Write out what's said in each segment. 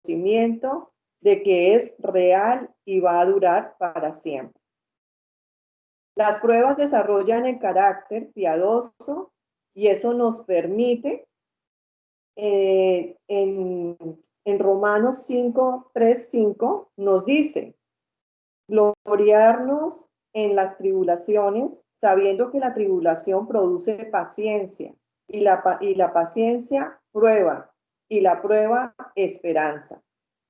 conocimiento de que es real y va a durar para siempre. Las pruebas desarrollan el carácter piadoso y eso nos permite, en Romanos 5, 3, 5, nos dice, gloriarnos en las tribulaciones, sabiendo que la tribulación produce paciencia, y la paciencia prueba, y la prueba esperanza.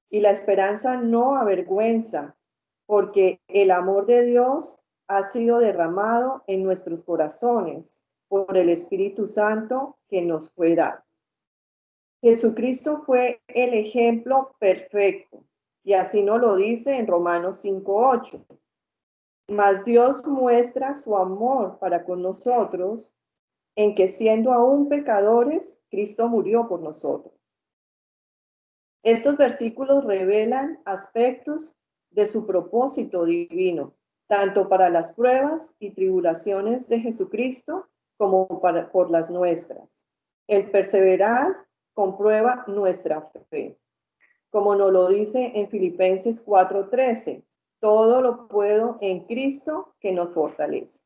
Y la esperanza no avergüenza, porque el amor de Dios ha sido derramado en nuestros corazones por el Espíritu Santo que nos fue dado. Jesucristo fue el ejemplo perfecto, y así nos lo dice en Romanos 5:8. Mas Dios muestra su amor para con nosotros en que siendo aún pecadores, Cristo murió por nosotros. Estos versículos revelan aspectos de su propósito divino, tanto para las pruebas y tribulaciones de Jesucristo como por las nuestras. El perseverar comprueba nuestra fe. Como nos lo dice en Filipenses 4:13, todo lo puedo en Cristo que nos fortalece.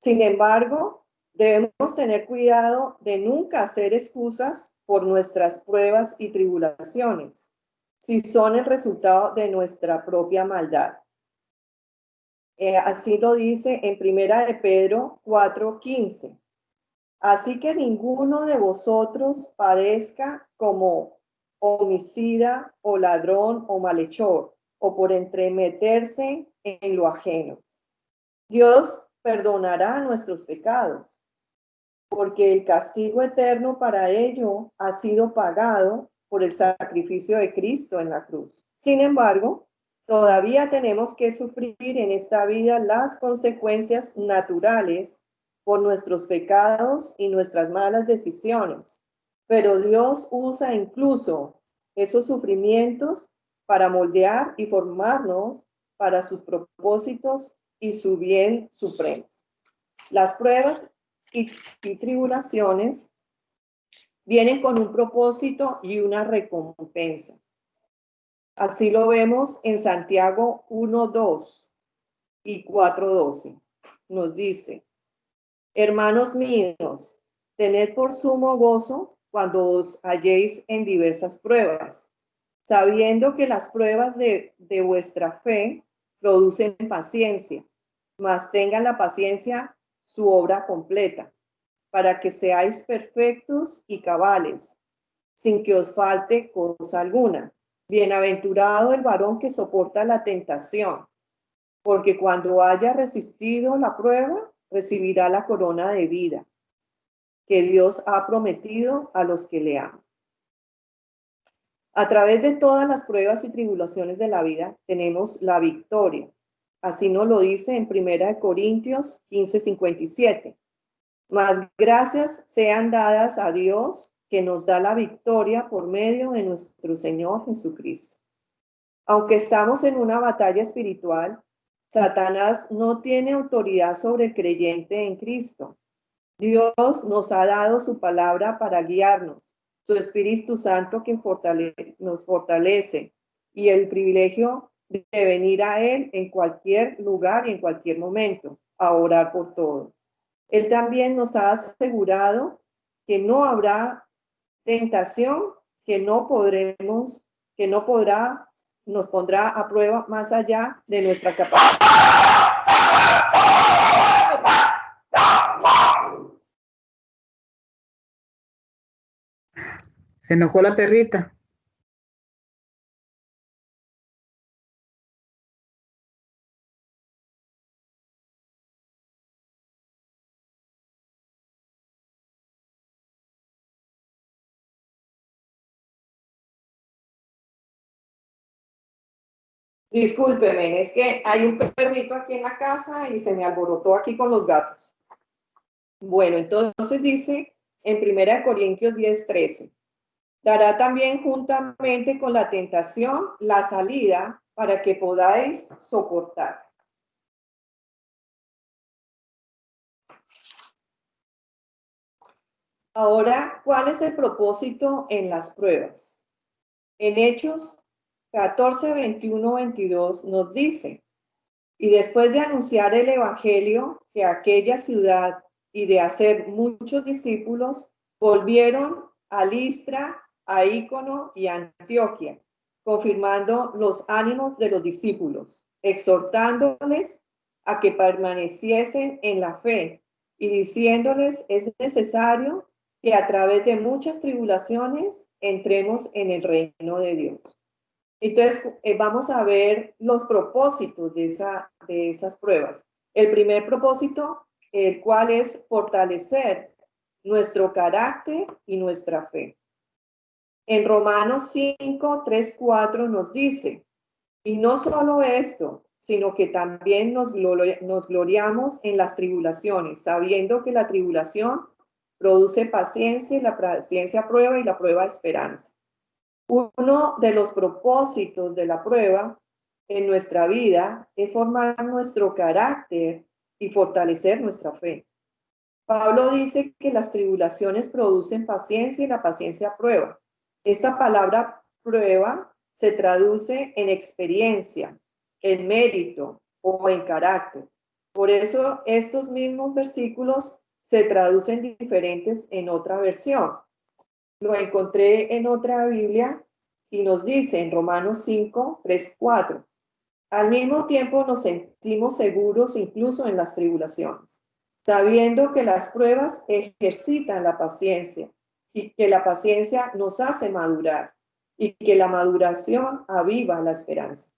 Sin embargo, debemos tener cuidado de nunca hacer excusas por nuestras pruebas y tribulaciones, si son el resultado de nuestra propia maldad. Así lo dice en 1 de Pedro 4:15. Así que ninguno de vosotros parezca como homicida o ladrón o malhechor, o por entremeterse en lo ajeno. Dios perdonará nuestros pecados, porque el castigo eterno para ello ha sido pagado por el sacrificio de Cristo en la cruz. Sin embargo, todavía tenemos que sufrir en esta vida las consecuencias naturales por nuestros pecados y nuestras malas decisiones. Pero Dios usa incluso esos sufrimientos para moldear y formarnos para sus propósitos y su bien supremo. Las pruebas y tribulaciones vienen con un propósito y una recompensa. Así lo vemos en Santiago 1:2 y 4:12. Nos dice, hermanos míos, tened por sumo gozo cuando os halléis en diversas pruebas, sabiendo que las pruebas de vuestra fe producen paciencia, mas tengan la paciencia su obra completa, para que seáis perfectos y cabales, sin que os falte cosa alguna. Bienaventurado el varón que soporta la tentación, porque cuando haya resistido la prueba, recibirá la corona de vida que Dios ha prometido a los que le aman. A través de todas las pruebas y tribulaciones de la vida tenemos la victoria. Así nos lo dice en 1 Corintios 15:57. Mas gracias sean dadas a Dios que nos da la victoria por medio de nuestro Señor Jesucristo. Aunque estamos en una batalla espiritual, Satanás no tiene autoridad sobre el creyente en Cristo. Dios nos ha dado su palabra para guiarnos, su Espíritu Santo que nos fortalece y el privilegio de venir a Él en cualquier lugar y en cualquier momento, a orar por todo. Él también nos ha asegurado que no habrá tentación nos pondrá a prueba más allá de nuestra capacidad. Se enojó la perrita. Discúlpeme, es que hay un perrito aquí en la casa y se me alborotó aquí con los gatos. Bueno, entonces dice en 1 Corintios 10:13, dará también juntamente con la tentación la salida para que podáis soportar. Ahora, ¿cuál es el propósito en las pruebas? En Hechos 14, 21, 22 nos dice: y después de anunciar el evangelio que aquella ciudad y de hacer muchos discípulos, volvieron a Listra, a Ícono y a Antioquia, confirmando los ánimos de los discípulos, exhortándoles a que permaneciesen en la fe y diciéndoles: es necesario que a través de muchas tribulaciones entremos en el reino de Dios. Entonces, vamos a ver los propósitos de esas pruebas. El primer propósito, el cual es fortalecer nuestro carácter y nuestra fe. En Romanos 5, 3, 4 nos dice: y no solo esto, sino que también nos gloriamos en las tribulaciones, sabiendo que la tribulación produce paciencia, y la paciencia prueba, y la prueba esperanza. Uno de los propósitos de la prueba en nuestra vida es formar nuestro carácter y fortalecer nuestra fe. Pablo dice que las tribulaciones producen paciencia y la paciencia prueba. Esta palabra prueba se traduce en experiencia, en mérito o en carácter. Por eso estos mismos versículos se traducen diferentes en otra versión. Lo encontré en otra Biblia y nos dice en Romanos 5, 3, 4: al mismo tiempo nos sentimos seguros incluso en las tribulaciones, sabiendo que las pruebas ejercitan la paciencia y que la paciencia nos hace madurar y que la maduración aviva la esperanza.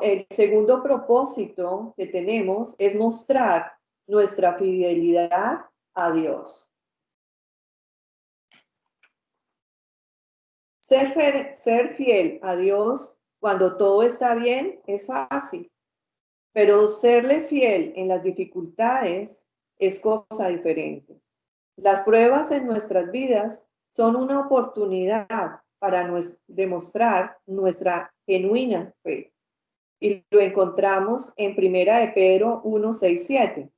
El segundo propósito que tenemos es mostrar nuestra fidelidad a Dios. Ser fiel a Dios cuando todo está bien es fácil, pero serle fiel en las dificultades es cosa diferente. Las pruebas en nuestras vidas son una oportunidad para demostrar nuestra genuina fe. Y lo encontramos en 1 de Pedro 1, 6, 7,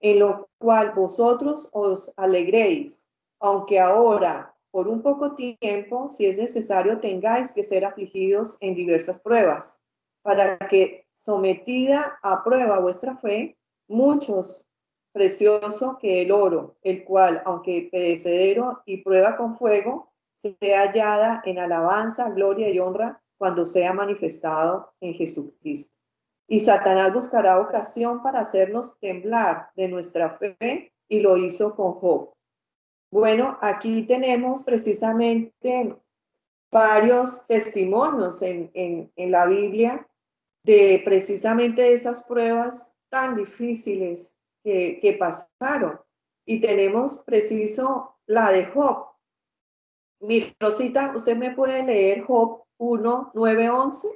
en lo cual vosotros os alegréis, aunque ahora por un poco tiempo, si es necesario, tengáis que ser afligidos en diversas pruebas, para que, sometida a prueba vuestra fe, muchos precioso que el oro, el cual, aunque perecedero y prueba con fuego, sea hallada en alabanza, gloria y honra cuando sea manifestado en Jesucristo. Y Satanás buscará ocasión para hacernos temblar de nuestra fe, y lo hizo con Job. Bueno, aquí tenemos precisamente varios testimonios en la Biblia de precisamente esas pruebas tan difíciles que pasaron. Y tenemos preciso la de Job. Mi Rosita, ¿usted me puede leer Job 1, 9, 11?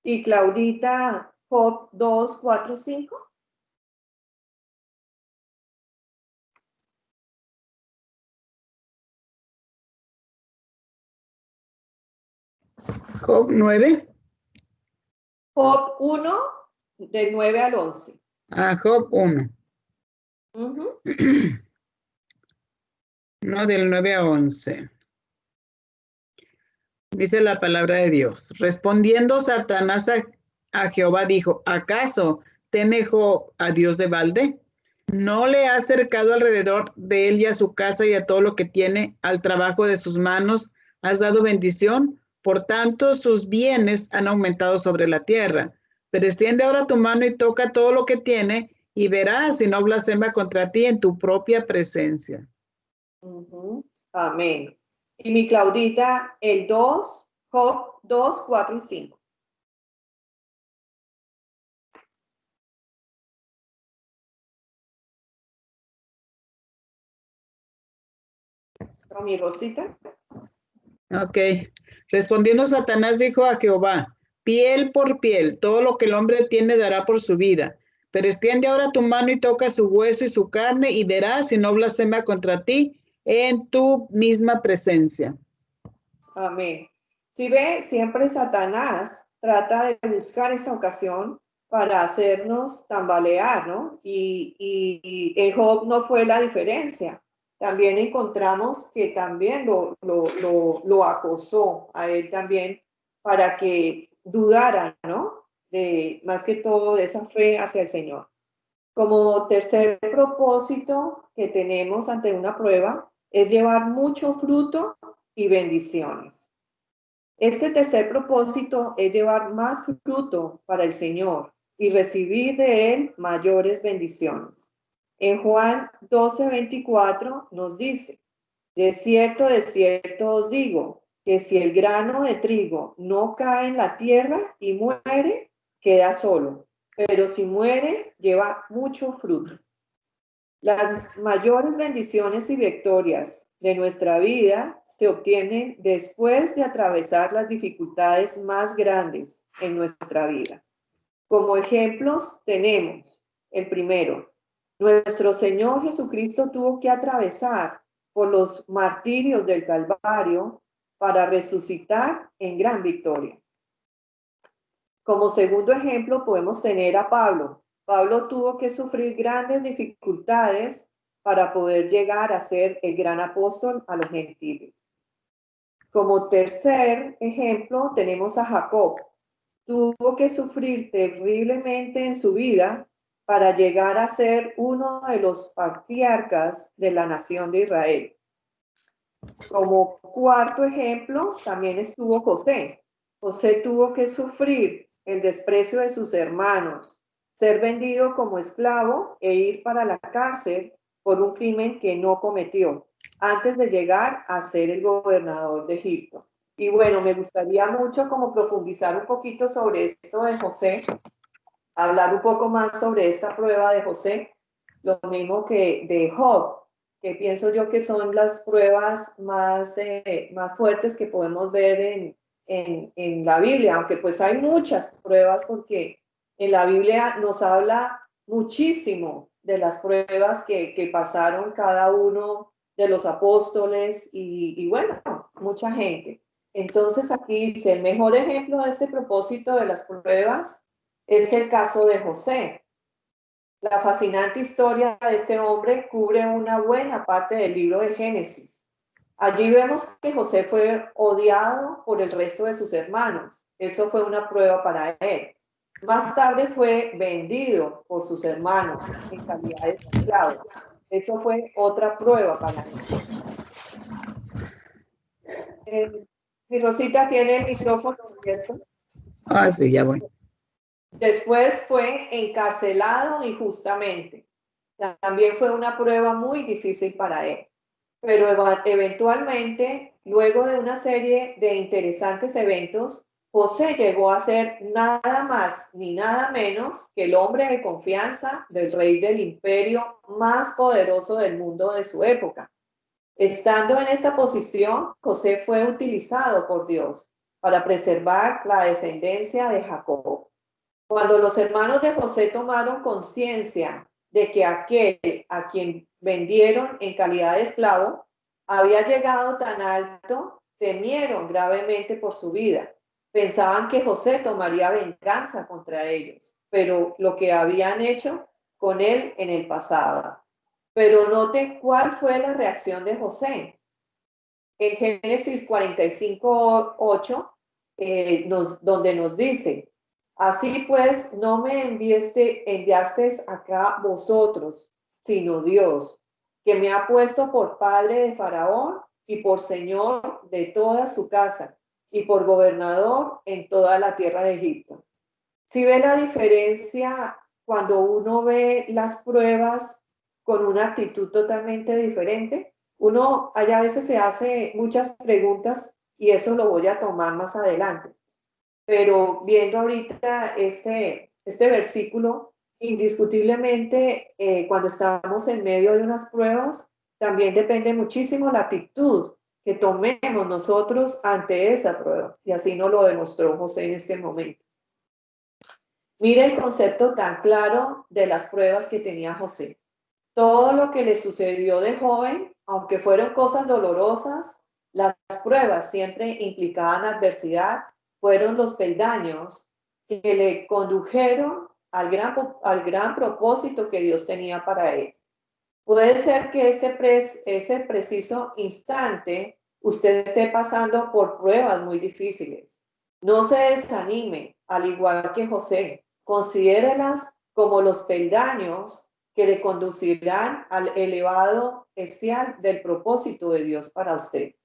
Y Claudita, Job 2, 4, 5. Job 9. Job 1, del 9 al 11. Job 1. No, del 9 a 11. Dice la palabra de Dios: respondiendo Satanás a Jehová dijo: ¿acaso teme Job a Dios de balde? ¿No le ha cercado alrededor de él y a su casa y a todo lo que tiene? Al trabajo de sus manos has dado bendición, por tanto sus bienes han aumentado sobre la tierra. Pero extiende ahora tu mano y toca todo lo que tiene, y verás si no blasfema contra ti en tu propia presencia. Amén. Y mi Claudita, el 2, Job 2, 4 y 5. ¿Con mi Rosita? Ok. Respondiendo Satanás dijo a Jehová: piel por piel, todo lo que el hombre tiene dará por su vida. Pero extiende ahora tu mano y toca su hueso y su carne, y verás si no blasfema contra ti en tu misma presencia. Amén. Si ve, siempre Satanás trata de buscar esa ocasión para hacernos tambalear, ¿no? Y en Job no fue la diferencia. también encontramos que también lo acosó a él también para que dudara, ¿no? Más que todo de esa fe hacia el Señor. Como tercer propósito que tenemos ante una prueba es llevar mucho fruto y bendiciones. Este tercer propósito es llevar más fruto para el Señor y recibir de Él mayores bendiciones. En Juan 12:24 nos dice, de cierto os digo, que si el grano de trigo no cae en la tierra y muere, queda solo, pero si muere, lleva mucho fruto. Las mayores bendiciones y victorias de nuestra vida se obtienen después de atravesar las dificultades más grandes en nuestra vida. Como ejemplos tenemos el primero, nuestro Señor Jesucristo tuvo que atravesar por los martirios del Calvario para resucitar en gran victoria. Como segundo ejemplo podemos tener a Pablo. Pablo tuvo que sufrir grandes dificultades para poder llegar a ser el gran apóstol a los gentiles. Como tercer ejemplo tenemos a Jacob. Tuvo que sufrir terriblemente en su vida para llegar a ser uno de los patriarcas de la nación de Israel. Como cuarto ejemplo también estuvo José. José tuvo que sufrir el desprecio de sus hermanos, ser vendido como esclavo e ir para la cárcel por un crimen que no cometió, antes de llegar a ser el gobernador de Egipto. Y bueno, me gustaría mucho como profundizar un poquito sobre esto de José, hablar un poco más sobre esta prueba de José, lo mismo que de Job, que pienso yo que son las pruebas más fuertes que podemos ver en la Biblia, aunque pues hay muchas pruebas porque en la Biblia nos habla muchísimo de las pruebas que pasaron cada uno de los apóstoles y bueno, mucha gente. Entonces aquí dice, el mejor ejemplo de este propósito de las pruebas es el caso de José. La fascinante historia de este hombre cubre una buena parte del libro de Génesis. Allí vemos que José fue odiado por el resto de sus hermanos. Eso fue una prueba para él. Más tarde fue vendido por sus hermanos en calidad de esclavo. Eso fue otra prueba para él. Mi Rosita tiene el micrófono abierto. Ah, sí, ya voy. Después fue encarcelado injustamente. También fue una prueba muy difícil para él. Pero eventualmente, luego de una serie de interesantes eventos, José llegó a ser nada más ni nada menos que el hombre de confianza del rey del imperio más poderoso del mundo de su época. Estando en esta posición, José fue utilizado por Dios para preservar la descendencia de Jacob. Cuando los hermanos de José tomaron conciencia de que aquel a quien vendieron en calidad de esclavo había llegado tan alto, temieron gravemente por su vida. Pensaban que José tomaría venganza contra ellos, pero lo que habían hecho con él en el pasado. Pero note cuál fue la reacción de José. En Génesis 45:8, donde nos dice, así pues, no me enviasteis acá vosotros, sino Dios, que me ha puesto por padre de Faraón y por señor de toda su casa y por gobernador en toda la tierra de Egipto. ¿Sí ve la diferencia cuando uno ve las pruebas con una actitud totalmente diferente? Uno allá a veces se hace muchas preguntas y eso lo voy a tomar más adelante. Pero viendo ahorita este versículo, indiscutiblemente cuando estamos en medio de unas pruebas, también depende muchísimo la actitud que tomemos nosotros ante esa prueba. Y así nos lo demostró José en este momento. Mira el concepto tan claro de las pruebas que tenía José. Todo lo que le sucedió de joven, aunque fueron cosas dolorosas, las pruebas siempre implicaban adversidad, fueron los peldaños que le condujeron al gran propósito que Dios tenía para él. Puede ser que ese preciso instante usted esté pasando por pruebas muy difíciles. No se desanime, al igual que José. Considérelas como los peldaños que le conducirán al elevado estial del propósito de Dios para usted.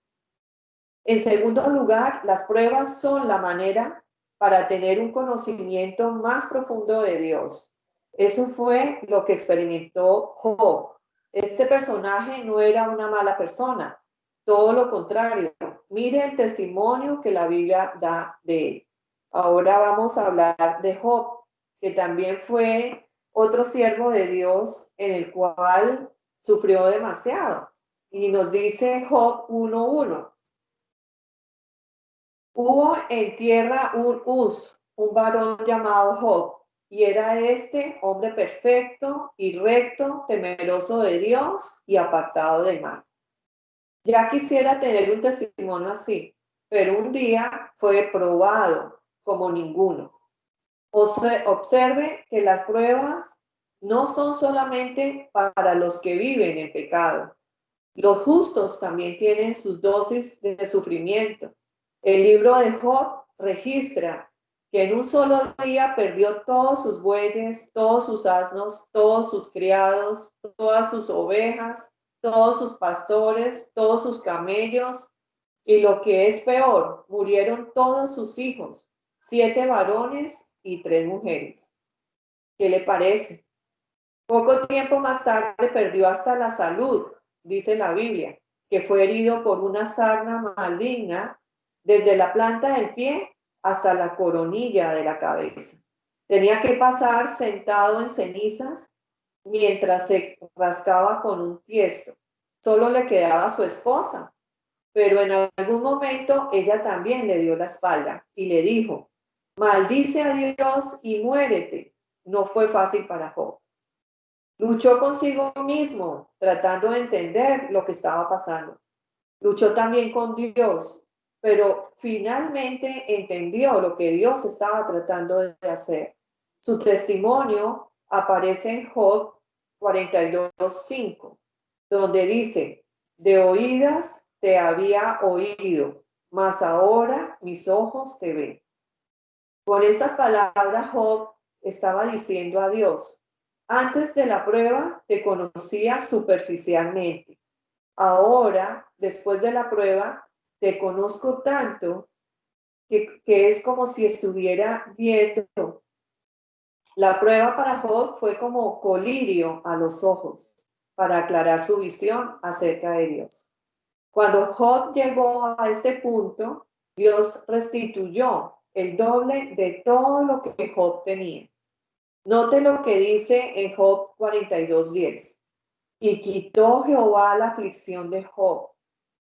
En segundo lugar, las pruebas son la manera para tener un conocimiento más profundo de Dios. Eso fue lo que experimentó Job. Este personaje no era una mala persona, todo lo contrario. Mire el testimonio que la Biblia da de él. Ahora vamos a hablar de Job, que también fue otro siervo de Dios en el cual sufrió demasiado. Y nos dice Job 1:1. Hubo en tierra un Uz, un varón llamado Job, y era este hombre perfecto y recto, temeroso de Dios y apartado del mal. Ya quisiera tener un testimonio así, pero un día fue probado como ninguno. Observe que las pruebas no son solamente para los que viven en pecado. Los justos también tienen sus dosis de sufrimiento. El libro de Job registra que en un solo día perdió todos sus bueyes, todos sus asnos, todos sus criados, todas sus ovejas, todos sus pastores, todos sus camellos, y lo que es peor, murieron todos sus hijos, 7 varones y 3 mujeres. ¿Qué le parece? Poco tiempo más tarde perdió hasta la salud, dice la Biblia, que fue herido por una sarna maligna desde la planta del pie hasta la coronilla de la cabeza. Tenía que pasar sentado en cenizas mientras se rascaba con un tiesto. Solo le quedaba su esposa, pero en algún momento ella también le dio la espalda y le dijo: maldice a Dios y muérete. No fue fácil para Job. Luchó consigo mismo, tratando de entender lo que estaba pasando. Luchó también con Dios, pero finalmente entendió lo que Dios estaba tratando de hacer. Su testimonio aparece en Job 42:5, donde dice: de oídas te había oído, mas ahora mis ojos te ven. Con estas palabras, Job estaba diciendo a Dios: antes de la prueba te conocía superficialmente. Ahora, después de la prueba, te conozco tanto que es como si estuviera viendo. La prueba para Job fue como colirio a los ojos para aclarar su visión acerca de Dios. Cuando Job llegó a este punto, Dios restituyó el doble de todo lo que Job tenía. Note lo que dice en Job 42:10. Y quitó Jehová la aflicción de Job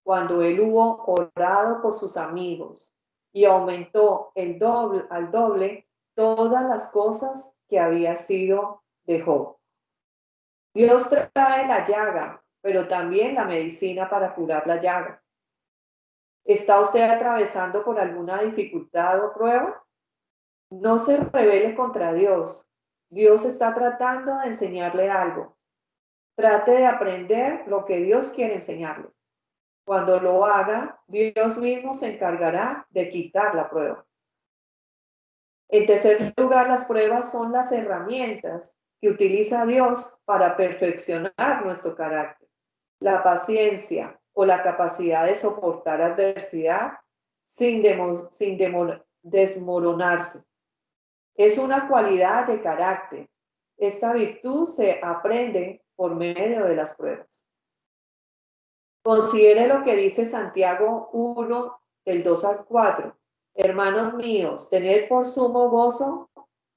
cuando él hubo orado por sus amigos, y aumentó al doble todas las cosas que había sido de Job. Dios trae la llaga, pero también la medicina para curar la llaga. ¿Está usted atravesando por alguna dificultad o prueba? No se rebele contra Dios. Dios está tratando de enseñarle algo. Trate de aprender lo que Dios quiere enseñarle. Cuando lo haga, Dios mismo se encargará de quitar la prueba. En tercer lugar, las pruebas son las herramientas que utiliza Dios para perfeccionar nuestro carácter. La paciencia o la capacidad de soportar adversidad sin desmoronarse. Es una cualidad de carácter. Esta virtud se aprende por medio de las pruebas. Considere lo que dice Santiago 1, del 2 al 4. Hermanos míos, tened por sumo gozo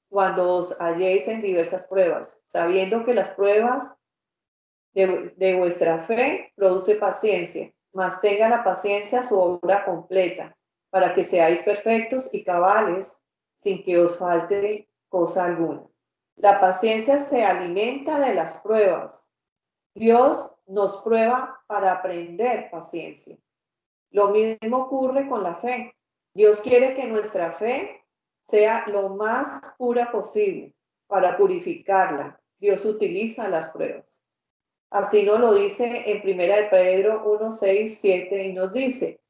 cuando os halléis en diversas pruebas, sabiendo que las pruebas de vuestra fe produce paciencia, mas tenga la paciencia su obra completa, para que seáis perfectos y cabales, sin que os falte cosa alguna. La paciencia se alimenta de las pruebas. Dios nos prueba para aprender paciencia. Lo mismo ocurre con la fe. Dios quiere que nuestra fe sea lo más pura posible. Para purificarla, Dios utiliza las pruebas. Así nos lo dice en 1 de Pedro 1, 6, 7 y nos dice,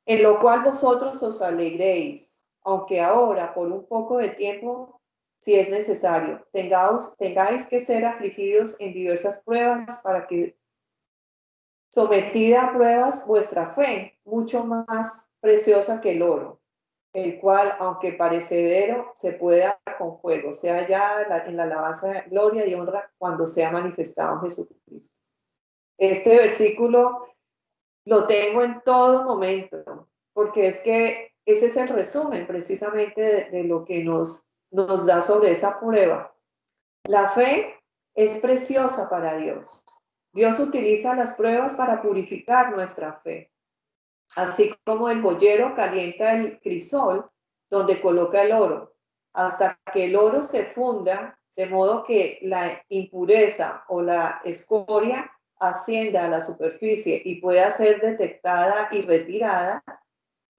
en lo cual vosotros os alegréis, aunque ahora por un poco de tiempo, si es necesario, tengáis que ser afligidos en diversas pruebas para que sometida a pruebas vuestra fe, mucho más preciosa que el oro, el cual, aunque parecedero, se puede dar con fuego, sea ya en la alabanza, gloria y honra cuando sea manifestado Jesucristo. Este versículo lo tengo en todo momento, porque es que ese es el resumen precisamente de lo que nos da sobre esa prueba. La fe es preciosa para Dios. Dios utiliza las pruebas para purificar nuestra fe. Así como el joyero calienta el crisol donde coloca el oro, hasta que el oro se funda, de modo que la impureza o la escoria ascienda a la superficie y pueda ser detectada y retirada.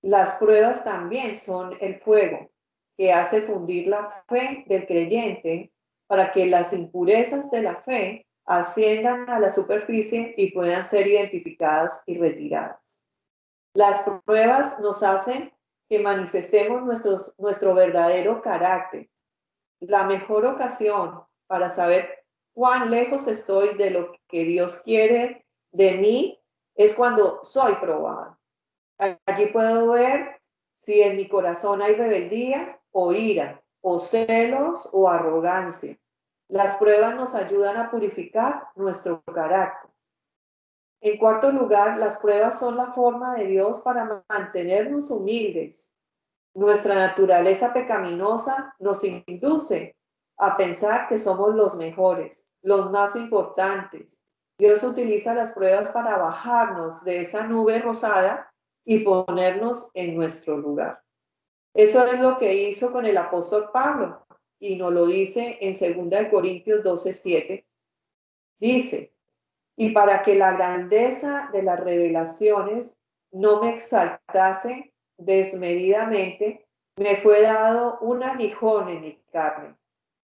Las pruebas también son el fuego que hace fundir la fe del creyente para que las impurezas de la fe asciendan a la superficie y puedan ser identificadas y retiradas. Las pruebas nos hacen que manifestemos nuestro verdadero carácter. La mejor ocasión para saber cuán lejos estoy de lo que Dios quiere de mí es cuando soy probado. Allí puedo ver si en mi corazón hay rebeldía o ira, o celos o arrogancia. Las pruebas nos ayudan a purificar nuestro carácter. En cuarto lugar, las pruebas son la forma de Dios para mantenernos humildes. Nuestra naturaleza pecaminosa nos induce a pensar que somos los mejores, los más importantes. Dios utiliza las pruebas para bajarnos de esa nube rosada y ponernos en nuestro lugar. Eso es lo que hizo con el apóstol Pablo y nos lo dice en 2 Corintios 12, 7. Dice, y para que la grandeza de las revelaciones no me exaltase desmedidamente, me fue dado un aguijón en mi carne,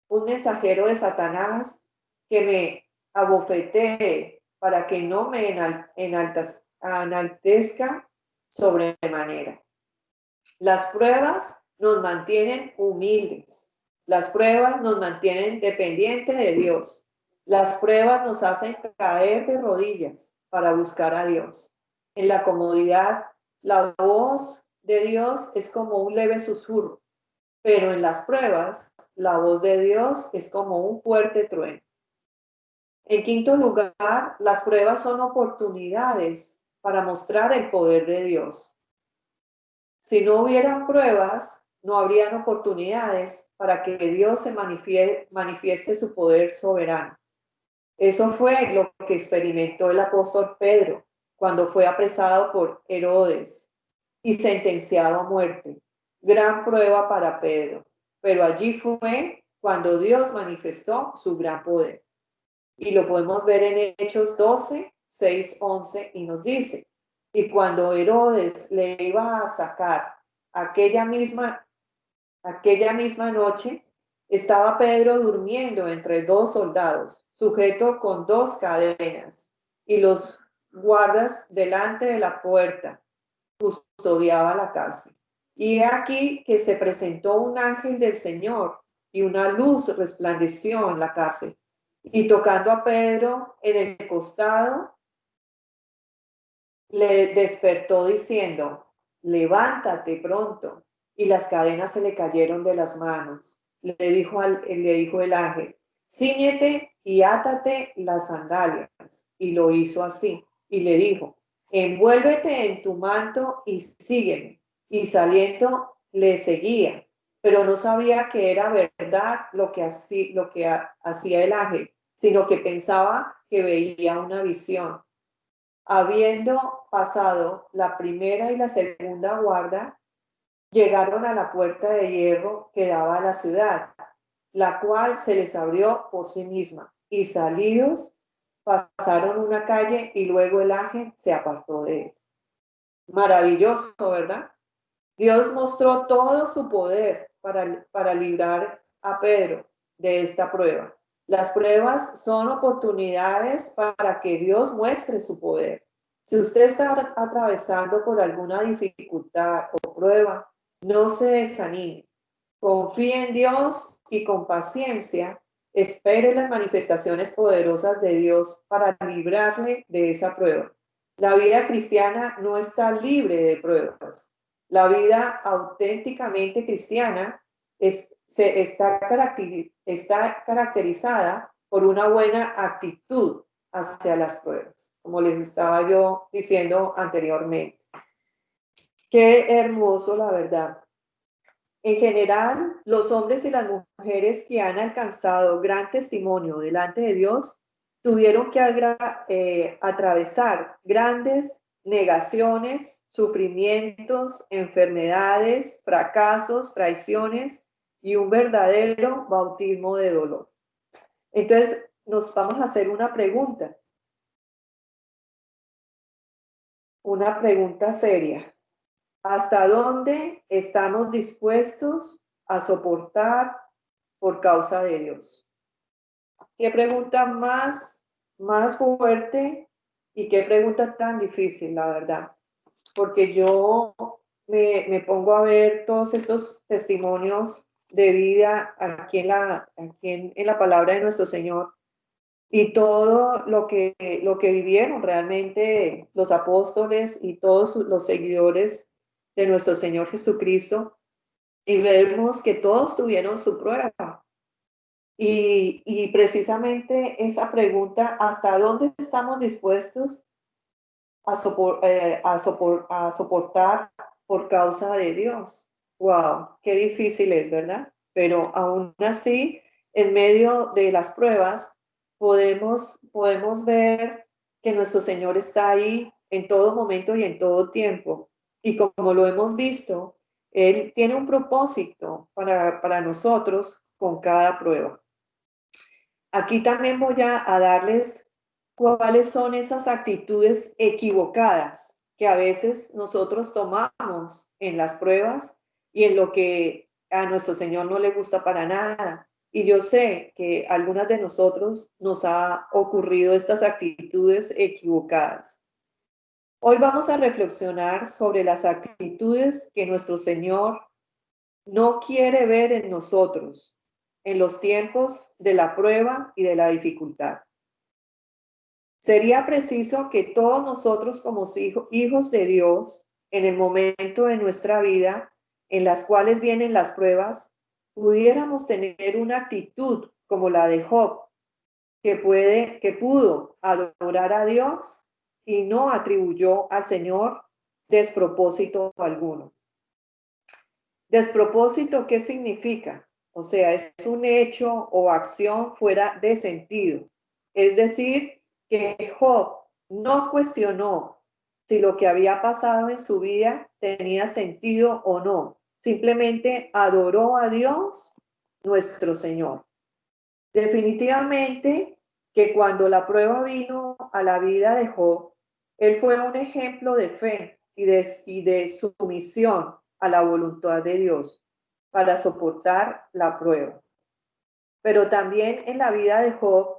un mensajero de Satanás que me abofetee para que no me enaltezca sobremanera. Las pruebas nos mantienen humildes. Las pruebas nos mantienen dependientes de Dios. Las pruebas nos hacen caer de rodillas para buscar a Dios. En la comodidad, la voz de Dios es como un leve susurro, pero en las pruebas, la voz de Dios es como un fuerte trueno. En quinto lugar, las pruebas son oportunidades para mostrar el poder de Dios. Si no hubieran pruebas, no habrían oportunidades para que Dios se manifieste su poder soberano. Eso fue lo que experimentó el apóstol Pedro cuando fue apresado por Herodes y sentenciado a muerte. Gran prueba para Pedro, pero allí fue cuando Dios manifestó su gran poder. Y lo podemos ver en Hechos 12, 6, 11 y nos dice, y cuando Herodes le iba a sacar aquella misma noche, estaba Pedro durmiendo entre dos soldados, sujeto con dos cadenas, y los guardas delante de la puerta custodiaban la cárcel. Y he aquí que se presentó un ángel del Señor, y una luz resplandeció en la cárcel. Y tocando a Pedro en el costado, le despertó diciendo, levántate pronto. Y las cadenas se le cayeron de las manos. Le dijo el ángel, cíñete y átate las sandalias. Y lo hizo así. Y le dijo, envuélvete en tu manto y sígueme. Y saliendo le seguía, pero no sabía que era verdad lo que hacía el ángel, sino que pensaba que veía una visión. Habiendo pasado la primera y la segunda guarda, llegaron a la puerta de hierro que daba a la ciudad, la cual se les abrió por sí misma, y salidos pasaron una calle y luego el ángel se apartó de él. Maravilloso, ¿verdad? Dios mostró todo su poder para librar a Pedro de esta prueba. Las pruebas son oportunidades para que Dios muestre su poder. Si usted está atravesando por alguna dificultad o prueba, no se desanime. Confíe en Dios y con paciencia espere las manifestaciones poderosas de Dios para librarle de esa prueba. La vida cristiana no está libre de pruebas. La vida auténticamente cristiana está caracterizada por una buena actitud hacia las pruebas, como les estaba yo diciendo anteriormente. Qué hermoso, la verdad. En general, los hombres y las mujeres que han alcanzado gran testimonio delante de Dios tuvieron que atravesar grandes negaciones, sufrimientos, enfermedades, fracasos, traiciones y un verdadero bautismo de dolor. Entonces, nos vamos a hacer una pregunta seria. ¿Hasta dónde estamos dispuestos a soportar por causa de Dios? Qué pregunta más fuerte y qué pregunta tan difícil, la verdad. Porque yo me pongo a ver todos estos testimonios de vida aquí en la palabra de nuestro Señor y todo lo que vivieron realmente los apóstoles y todos los seguidores de nuestro Señor Jesucristo, y vemos que todos tuvieron su prueba. Y precisamente esa pregunta, ¿hasta dónde estamos dispuestos a soportar por causa de Dios? ¡Wow! Qué difícil es, ¿verdad? Pero aún así, en medio de las pruebas, podemos ver que nuestro Señor está ahí en todo momento y en todo tiempo. Y como lo hemos visto, Él tiene un propósito para nosotros con cada prueba. Aquí también voy a darles cuáles son esas actitudes equivocadas que a veces nosotros tomamos en las pruebas y en lo que a nuestro Señor no le gusta para nada. Y yo sé que a algunas de nosotros nos ha ocurrido estas actitudes equivocadas. Hoy vamos a reflexionar sobre las actitudes que nuestro Señor no quiere ver en nosotros en los tiempos de la prueba y de la dificultad. Sería preciso que todos nosotros como hijos de Dios, en el momento de nuestra vida en las cuales vienen las pruebas, pudiéramos tener una actitud como la de Job, que pudo adorar a Dios y no atribuyó al Señor despropósito alguno. ¿Despropósito qué significa? O sea, es un hecho o acción fuera de sentido. Es decir, que Job no cuestionó si lo que había pasado en su vida tenía sentido o no. Simplemente adoró a Dios, nuestro Señor. Definitivamente que cuando la prueba vino a la vida de Job, él fue un ejemplo de fe y de sumisión a la voluntad de Dios para soportar la prueba. Pero también en la vida de Job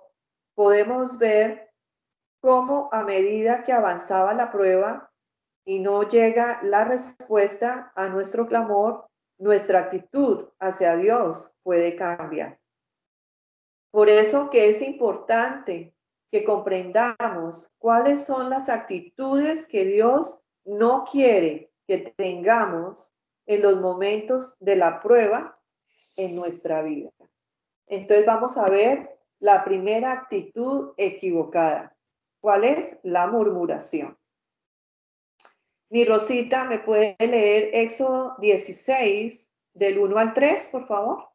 podemos ver cómo a medida que avanzaba la prueba y no llega la respuesta a nuestro clamor, nuestra actitud hacia Dios puede cambiar. Por eso que es importante que comprendamos cuáles son las actitudes que Dios no quiere que tengamos en los momentos de la prueba en nuestra vida. Entonces vamos a ver la primera actitud equivocada. ¿Cuál es? La murmuración. Mi Rosita, ¿me puede leer Éxodo 16 del 1 al 3, por favor?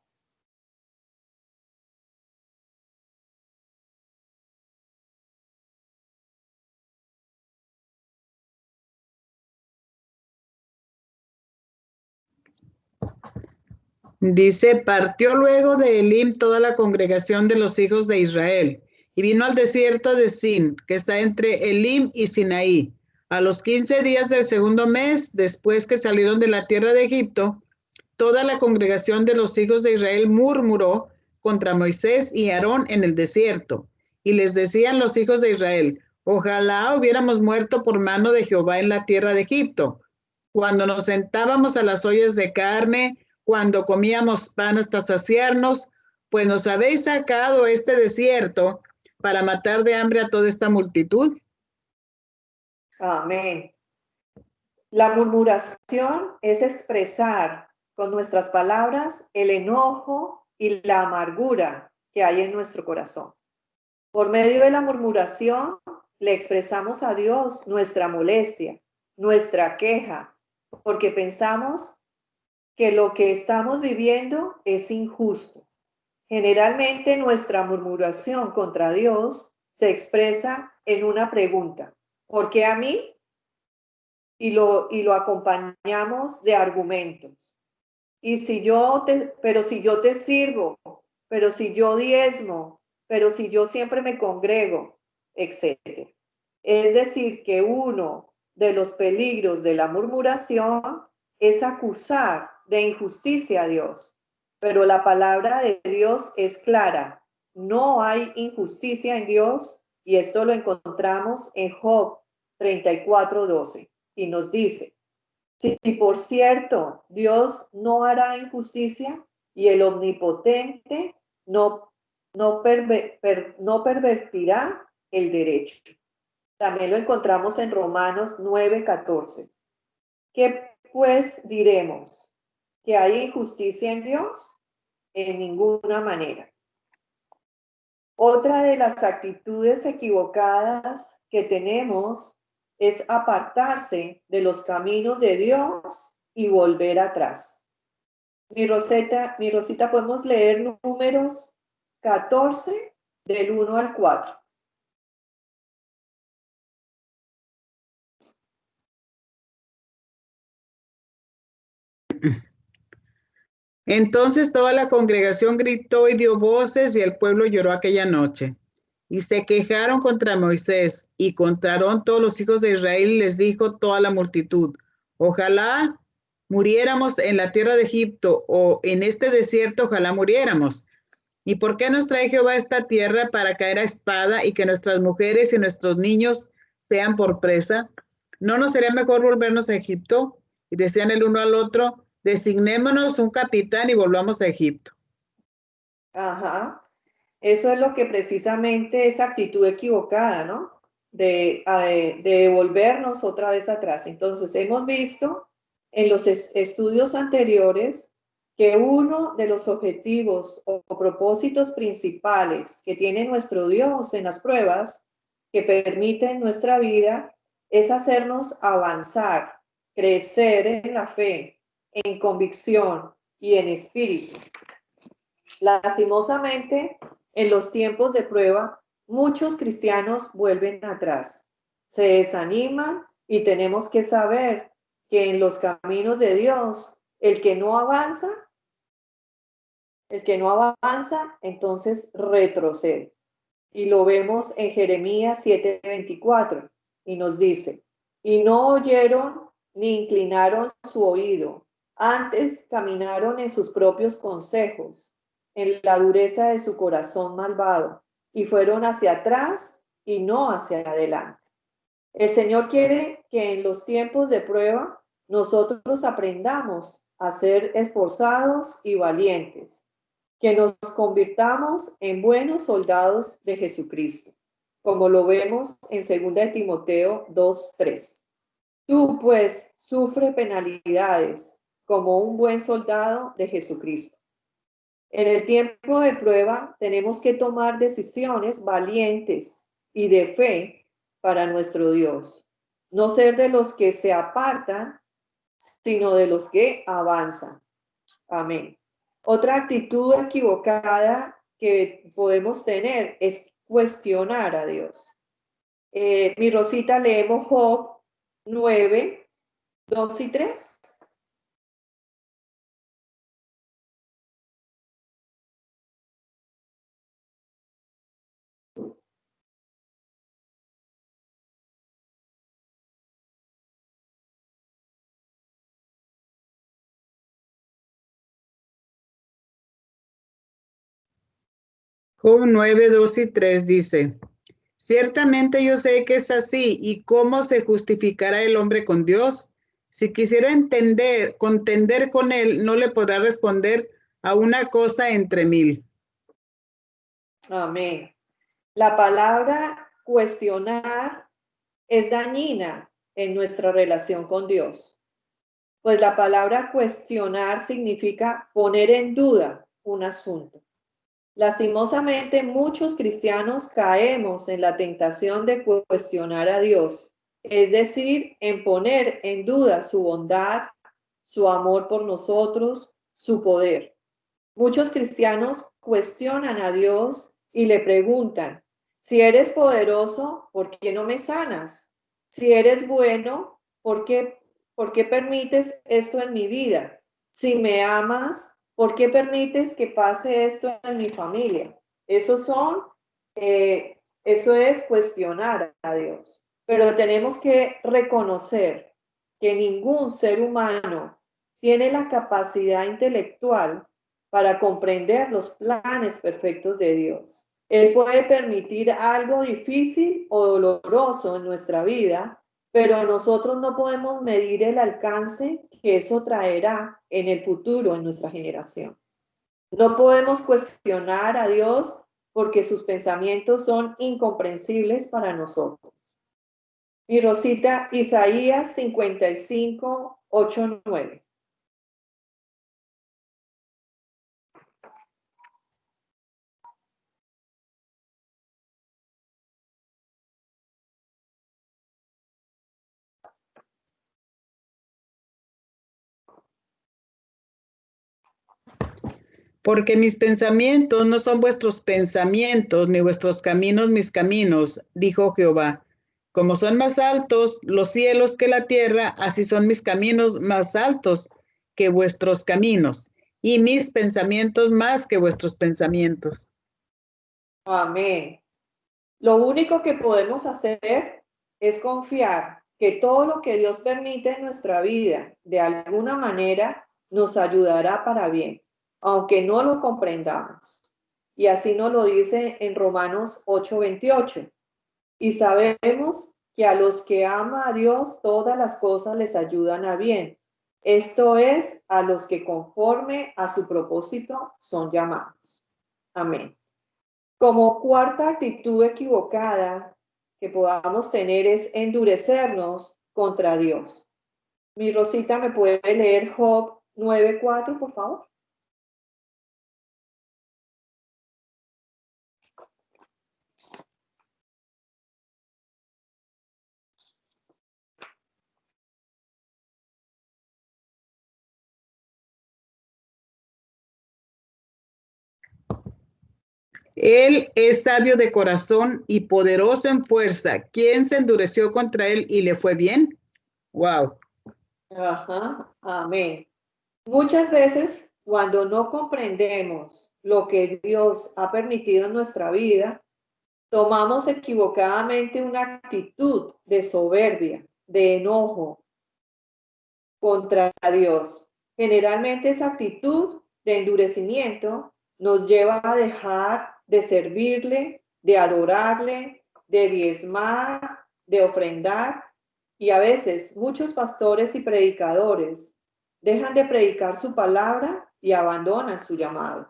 Dice, partió luego de Elim toda la congregación de los hijos de Israel y vino al desierto de Sin, que está entre Elim y Sinaí. A los 15 días del segundo mes, después que salieron de la tierra de Egipto, toda la congregación de los hijos de Israel murmuró contra Moisés y Aarón en el desierto. Y les decían los hijos de Israel: ojalá hubiéramos muerto por mano de Jehová en la tierra de Egipto, cuando nos sentábamos a las ollas de carne, cuando comíamos pan hasta saciarnos, pues nos habéis sacado este desierto para matar de hambre a toda esta multitud. Amén. La murmuración es expresar con nuestras palabras el enojo y la amargura que hay en nuestro corazón. Por medio de la murmuración le expresamos a Dios nuestra molestia, nuestra queja, porque pensamos que lo que estamos viviendo es injusto. Generalmente nuestra murmuración contra Dios se expresa en una pregunta: ¿por qué a mí? Y lo acompañamos de argumentos. Pero si yo te sirvo, pero si yo diezmo, pero si yo siempre me congrego, etc. Es decir, que uno de los peligros de la murmuración es acusar de injusticia a Dios. Pero la palabra de Dios es clara: no hay injusticia en Dios, y esto lo encontramos en Job 34:12, y nos dice: si por cierto Dios no hará injusticia, y el omnipotente no pervertirá el derecho. También lo encontramos en Romanos 9:14. ¿Qué pues diremos? ¿Que hay injusticia en Dios? En ninguna manera. Otra de las actitudes equivocadas que tenemos es apartarse de los caminos de Dios y volver atrás. Mi Rosita, podemos leer Números 14 del 1 al 4. Entonces toda la congregación gritó y dio voces, y el pueblo lloró aquella noche. Y se quejaron contra Moisés y contra Aarón todos los hijos de Israel, y les dijo toda la multitud: ojalá muriéramos en la tierra de Egipto, o en este desierto ojalá muriéramos. ¿Y por qué nos trae Jehová a esta tierra para caer a espada, y que nuestras mujeres y nuestros niños sean por presa? ¿No nos sería mejor volvernos a Egipto? Y decían el uno al otro: designémonos un capitán y volvamos a Egipto. Ajá. Eso es lo que precisamente esa actitud equivocada, ¿no? De volvernos otra vez atrás. Entonces, hemos visto en los estudios anteriores que uno de los objetivos o propósitos principales que tiene nuestro Dios en las pruebas que permiten nuestra vida es hacernos avanzar, crecer en la fe, en convicción y en espíritu. Lastimosamente, en los tiempos de prueba, muchos cristianos vuelven atrás, se desaniman, y tenemos que saber que en los caminos de Dios, el que no avanza, entonces retrocede. Y lo vemos en Jeremías 7:24, y nos dice: y no oyeron ni inclinaron su oído, antes caminaron en sus propios consejos, en la dureza de su corazón malvado, y fueron hacia atrás y no hacia adelante. El Señor quiere que en los tiempos de prueba nosotros aprendamos a ser esforzados y valientes, que nos convirtamos en buenos soldados de Jesucristo, como lo vemos en 2 Timoteo 2:3. Tú pues sufre penalidades como un buen soldado de Jesucristo. En el tiempo de prueba tenemos que tomar decisiones valientes y de fe para nuestro Dios. No ser de los que se apartan, sino de los que avanzan. Amén. Otra actitud equivocada que podemos tener es cuestionar a Dios. Mi Rosita, leemos Job 9:2 y 3. Job 9, 2 y 3 dice, ciertamente yo sé que es así, ¿y cómo se justificará el hombre con Dios? Si quisiera contender con él, no le podrá responder a una cosa entre mil. Amén. La palabra cuestionar es dañina en nuestra relación con Dios, pues la palabra cuestionar significa poner en duda un asunto. Lastimosamente, muchos cristianos caemos en la tentación de cuestionar a Dios, es decir, en poner en duda su bondad, su amor por nosotros, su poder. Muchos cristianos cuestionan a Dios y le preguntan, si eres poderoso, ¿por qué no me sanas? Si eres bueno, por qué permites esto en mi vida? Si me amas, ¿por qué permites que pase esto en mi familia? Eso es cuestionar a Dios. Pero tenemos que reconocer que ningún ser humano tiene la capacidad intelectual para comprender los planes perfectos de Dios. Él puede permitir algo difícil o doloroso en nuestra vida, pero nosotros no podemos medir el alcance que eso traerá en el futuro en nuestra generación. No podemos cuestionar a Dios porque sus pensamientos son incomprensibles para nosotros. Mi Rosita, Isaías 55, 8, 9. Porque mis pensamientos no son vuestros pensamientos, ni vuestros caminos mis caminos, dijo Jehová. Como son más altos los cielos que la tierra, así son mis caminos más altos que vuestros caminos, y mis pensamientos más que vuestros pensamientos. Amén. Lo único que podemos hacer es confiar que todo lo que Dios permite en nuestra vida, de alguna manera, nos ayudará para bien, aunque no lo comprendamos. Y así nos lo dice en Romanos 8:28. Y sabemos que a los que ama a Dios, todas las cosas les ayudan a bien. Esto es, a los que conforme a su propósito son llamados. Amén. Como cuarta actitud equivocada que podamos tener es endurecernos contra Dios. Mi Rosita, ¿me puede leer Job 9:4, por favor? Él es sabio de corazón y poderoso en fuerza. ¿Quién se endureció contra él y le fue bien? Wow. Ajá, amén. Muchas veces, cuando no comprendemos lo que Dios ha permitido en nuestra vida, tomamos equivocadamente una actitud de soberbia, de enojo contra Dios. Generalmente esa actitud de endurecimiento nos lleva a dejar de servirle, de adorarle, de diezmar, de ofrendar. Y a veces muchos pastores y predicadores dejan de predicar su palabra y abandonan su llamado.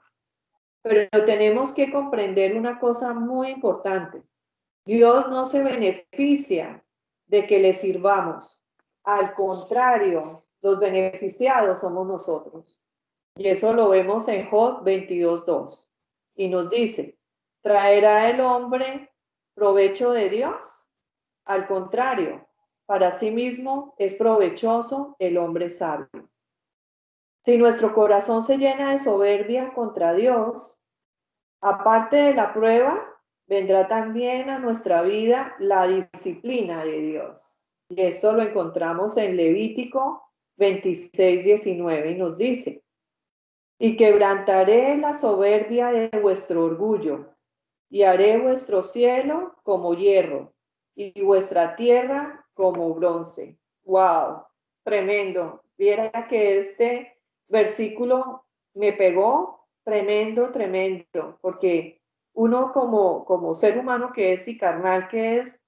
Pero tenemos que comprender una cosa muy importante. Dios no se beneficia de que le sirvamos. Al contrario, los beneficiados somos nosotros. Y eso lo vemos en Job 22:2. Y nos dice, ¿traerá el hombre provecho de Dios? Al contrario, para sí mismo es provechoso el hombre sabio. Si nuestro corazón se llena de soberbia contra Dios, aparte de la prueba, vendrá también a nuestra vida la disciplina de Dios. Y esto lo encontramos en Levítico 26:19 y nos dice, y quebrantaré la soberbia de vuestro orgullo, y haré vuestro cielo como hierro, y vuestra tierra como bronce. ¡Wow! Tremendo. Viera que este versículo me pegó tremendo, tremendo, porque uno como ser humano que es y carnal que es,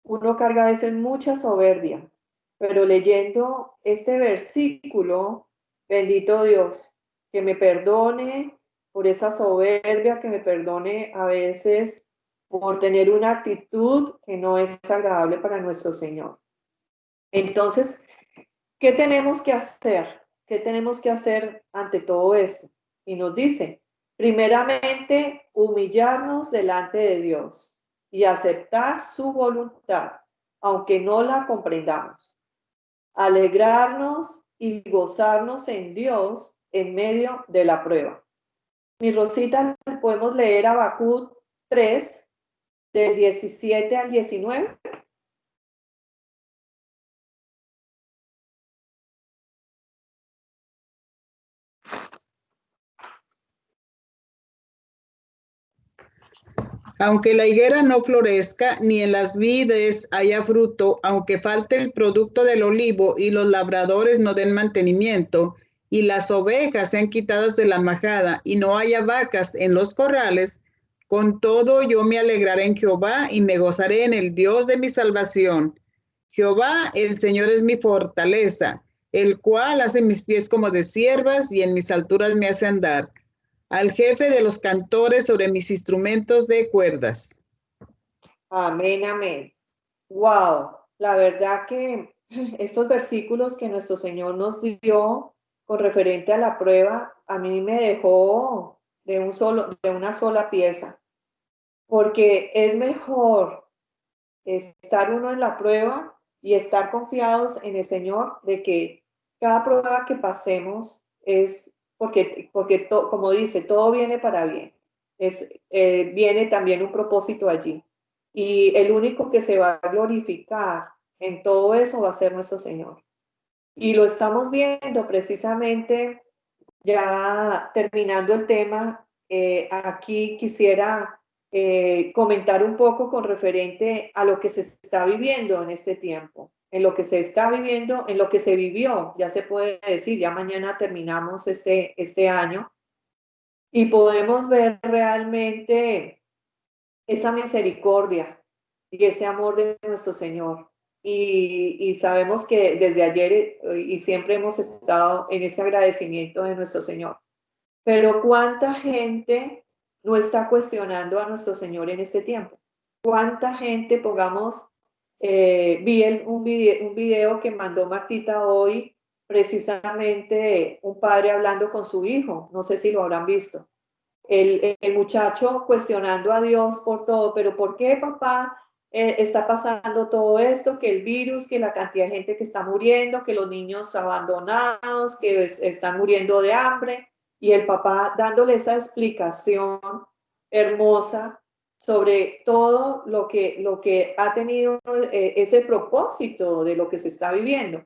uno carga a veces mucha soberbia, pero leyendo este versículo, bendito Dios, que me perdone por esa soberbia, que me perdone a veces por tener una actitud que no es agradable para nuestro Señor. Entonces, ¿qué tenemos que hacer? ¿Qué tenemos que hacer ante todo esto? Y nos dice, primeramente, humillarnos delante de Dios y aceptar su voluntad, aunque no la comprendamos. Alegrarnos y gozarnos en Dios en medio de la prueba. Mi Rosita, podemos leer Habacuc 3, del 17 al 19. Aunque la higuera no florezca, ni en las vides haya fruto, aunque falte el producto del olivo y los labradores no den mantenimiento, y las ovejas sean quitadas de la majada, y no haya vacas en los corrales, con todo yo me alegraré en Jehová y me gozaré en el Dios de mi salvación. Jehová, el Señor es mi fortaleza, el cual hace mis pies como de ciervas y en mis alturas me hace andar. Al jefe de los cantores sobre mis instrumentos de cuerdas. Amén, amén. Wow, la verdad que estos versículos que nuestro Señor nos dio con referente a la prueba, a mí me dejó de una sola pieza, porque es mejor estar uno en la prueba y estar confiados en el Señor de que cada prueba que pasemos es como dice, todo viene para bien. Viene también un propósito allí. Y el único que se va a glorificar en todo eso va a ser nuestro Señor. Y lo estamos viendo precisamente ya terminando el tema. Aquí quisiera comentar un poco con referente a lo que se está viviendo en este tiempo, en lo que se está viviendo, en lo que se vivió, ya se puede decir, ya mañana terminamos este año y podemos ver realmente esa misericordia y ese amor de nuestro Señor. Y sabemos que desde ayer y siempre hemos estado en ese agradecimiento de nuestro Señor. Pero ¿cuánta gente no está cuestionando a nuestro Señor en este tiempo? ¿Cuánta gente, pongamos, un video que mandó Martita hoy, precisamente un padre hablando con su hijo, no sé si lo habrán visto, el muchacho cuestionando a Dios por todo, pero ¿por qué, papá, está pasando todo esto? Que el virus, que la cantidad de gente que está muriendo, que los niños abandonados, que están muriendo de hambre, y el papá dándole esa explicación hermosa sobre todo lo que ha tenido ese propósito de lo que se está viviendo.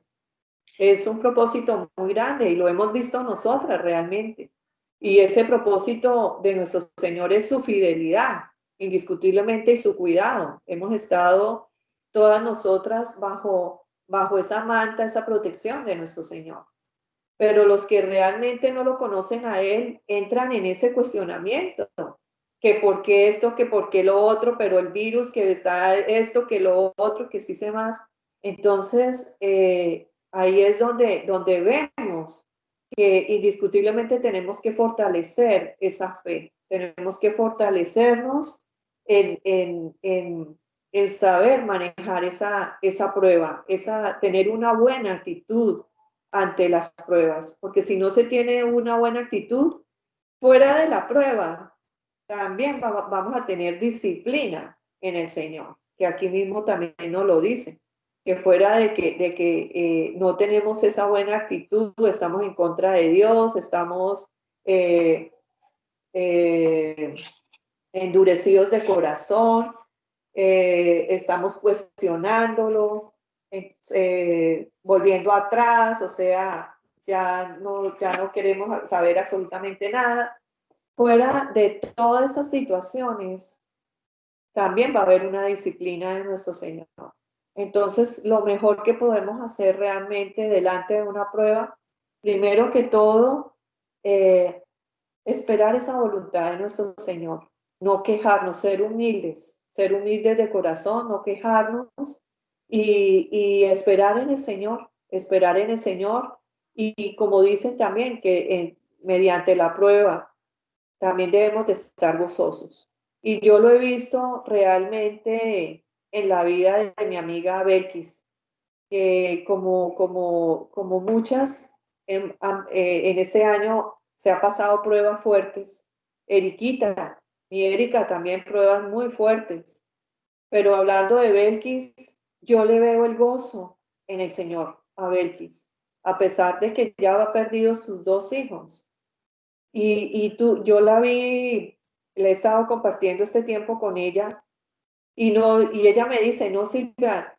Es un propósito muy grande y lo hemos visto nosotras realmente. Y ese propósito de nuestro Señor es su fidelidad, indiscutiblemente, y su cuidado. Hemos estado todas nosotras bajo esa manta, esa protección de nuestro Señor. Pero los que realmente no lo conocen a Él entran en ese cuestionamiento, que por qué esto, que por qué lo otro, pero el virus, que está esto, que lo otro, que sí sé más. Entonces, ahí es donde vemos que indiscutiblemente tenemos que fortalecer esa fe, tenemos que fortalecernos en saber manejar esa prueba, tener una buena actitud ante las pruebas, porque si no se tiene una buena actitud, fuera de la prueba, también vamos a tener disciplina en el Señor, que aquí mismo también nos lo dice, que fuera de que no tenemos esa buena actitud, estamos en contra de Dios, estamos endurecidos de corazón, estamos cuestionándolo, volviendo atrás, o sea, ya no queremos saber absolutamente nada. Fuera de todas esas situaciones, también va a haber una disciplina de nuestro Señor. Entonces, lo mejor que podemos hacer realmente delante de una prueba, primero que todo, esperar esa voluntad de nuestro Señor. no quejarnos, ser humildes de corazón, no quejarnos y esperar en el Señor, esperar en el Señor. Y como dicen también, que mediante la prueba también debemos de estar gozosos. Y yo lo he visto realmente en la vida de mi amiga Belkis, que como muchas en ese año se ha pasado pruebas fuertes. Eriquita, mi Erika también pruebas muy fuertes. Pero hablando de Belkis, yo le veo el gozo en el Señor a Belkis, a pesar de que ya ha perdido sus 2 hijos. Yo la vi, le he estado compartiendo este tiempo con ella y ella me dice, no, Silvia,